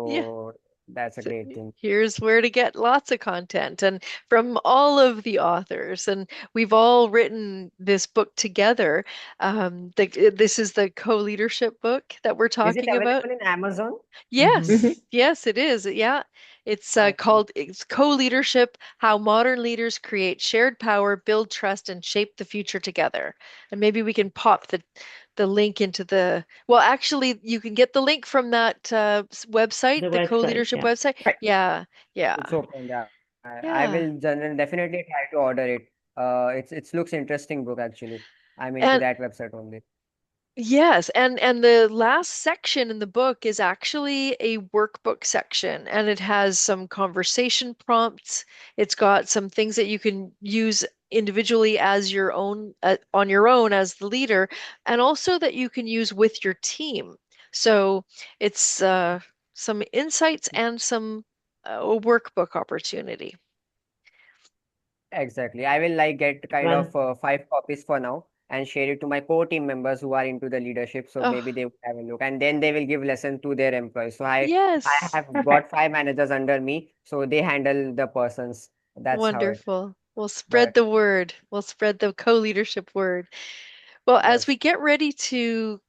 Yeah. So that's a So great thing. here's where to get lots of content and from all of the authors. And we've all written this book together. This is the co-leadership book that we're Is it talking about. available in Amazon? Hmm. Hmm. Yes, yes, it is. Yeah. It's Okay. called it's Co-Leadership, How Modern Leaders Create Shared Power, Build Trust, and Shape the Future Together. And maybe we can pop the link into the, well, actually, you can get the link from that The website, the website, Co-Leadership yeah. website. Right. Yeah, It's yeah. open. Yeah. I Yeah. will definitely try to order it. It looks interesting book actually. I'm into And that website only. yes, and the last section in the book is actually a workbook section, and it has some conversation prompts. It's got some things that you can use individually as your own on your own as the leader, and also that you can use with your team. So it's some insights and some a workbook opportunity. Exactly. I will like get kind Well, of 5 copies for now and share it to my core team members who are into the leadership. So Oh, maybe they will have a look and then they will give lesson to their employees. So I yes. have got perfect. 5 managers under me, so they handle the persons. That's how it. Wonderful. We'll spread But the word. We'll spread the co-leadership word. Well, as we yes. get ready to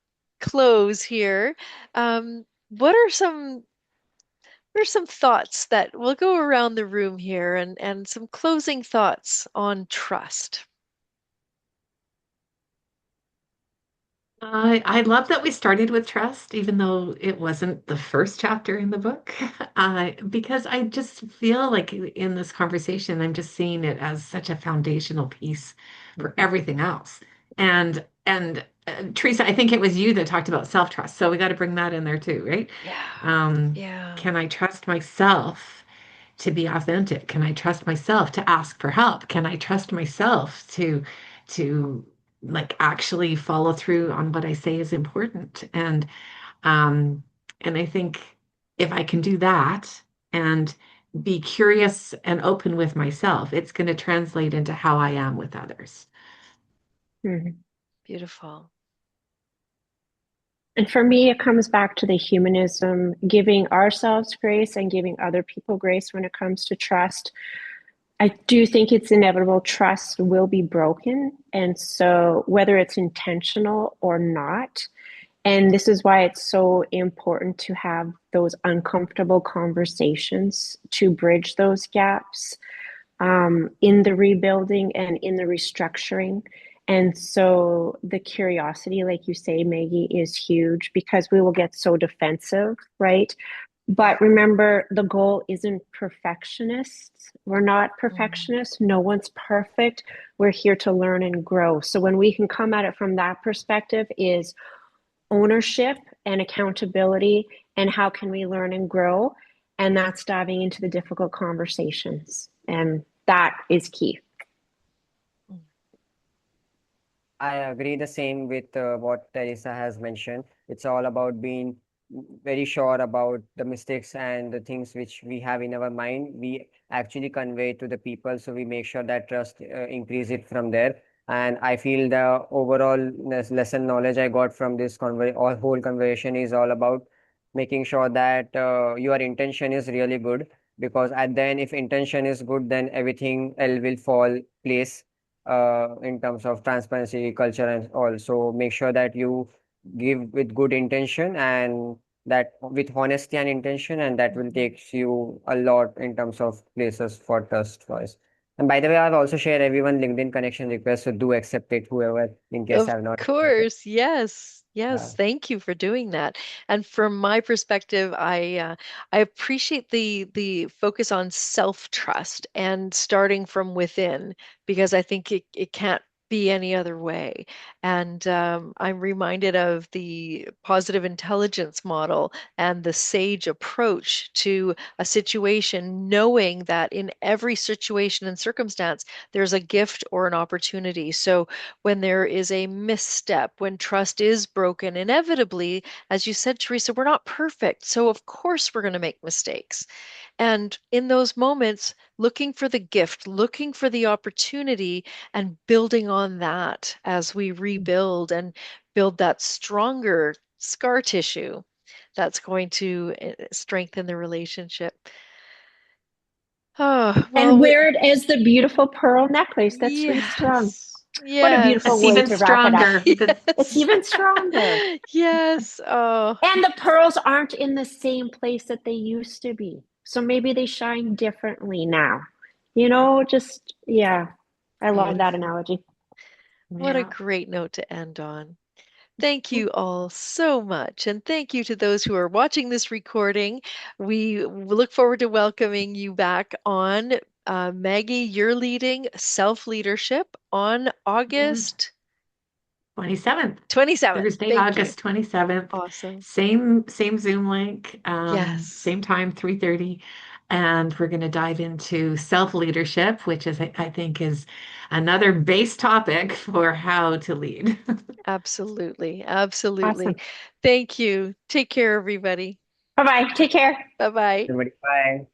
close here, what are some thoughts that we'll go around the room here and some closing thoughts on trust? I love that we started with trust, even though it wasn't the first chapter in the book, because I just feel like in this conversation, I'm just seeing it as such a foundational piece for everything else. And Teresa, I think it was you that talked about self-trust, so we got to bring that in there too, right? Yeah. Um, Yeah. can I trust myself to be authentic? Can I trust myself to ask for help? Can I trust myself to like actually follow through on what I say is important? Um and I think if I can do that and be curious and open with myself, it's going to translate into how I am with others. Mhm. Beautiful. And for me, it comes back to the humanism, giving ourselves grace and giving other people grace when it comes to trust. I do think it's inevitable. Trust will be broken. And so, whether it's intentional or not, and this is why it's so important to have those uncomfortable conversations to bridge those gaps in the rebuilding and in the restructuring. And so the curiosity, like you say, Maggie, is huge because we will get so defensive, right? But remember, the goal isn't perfectionists. We're not Mm. perfectionists. No one's perfect. We're here to learn and grow. So when we can come at it from that perspective is ownership and accountability and how can we learn and grow? And that's diving into the difficult conversations. And that is key. Mm. I agree the same with what Teresa has mentioned. It's all about being very sure about the mistakes and the things which we have in our mind. We actually convey to the people, so we make sure that trust increase it from there. And I feel the overall lesson knowledge I got from this whole conversation is all about making sure that your intention is really good. Because at the end, if intention is good, then everything else will fall place in terms of transparency, culture, and all. So make sure that you give with good intention and that with honesty and intention, and that will take you a lot in terms of places for trust wise. And by the way, I'll also share everyone LinkedIn connection request, so do accept it, whoever, in case Of I've not accepted. course, yes, Yeah. yes. Thank you for doing that. And from my perspective, I appreciate the focus on self-trust and starting from within because I think it can't be any other way. And I'm reminded of the positive intelligence model and the SAGE approach to a situation, knowing that in every situation and circumstance, there's a gift or an opportunity. So when there is a misstep, when trust is broken, inevitably, as you said, Teresa, we're not perfect. So, of course, we're going to make mistakes. And in those moments, looking for the gift, looking for the opportunity, and building on that as we rebuild and build that stronger scar tissue that's going to strengthen the relationship. Oh, And well, wear it as the beautiful pearl necklace that's really strong. yes, What a beautiful That's yes. way even to wrap it up. stronger. It's Yes. even stronger. Yes. Oh, And the pearls aren't in the same place that they used to be. So maybe they shine differently now. Just, yeah, I love that beautiful. analogy. What a Yeah. great note to end on. Thank you all so much. And thank you to those who are watching this recording. We look forward to welcoming you back on Maggie, you're leading self-leadership on Mhm. August 27th, 27th. Thursday, Thank you. August 27th. Awesome. Same Zoom link, Yes, same time, 3:30. And we're going to dive into self-leadership, which is I think is another base topic for how to lead. absolutely. Absolutely. Awesome. Thank you. Take care, everybody. Bye bye. Take care. Bye-bye. Everybody, bye.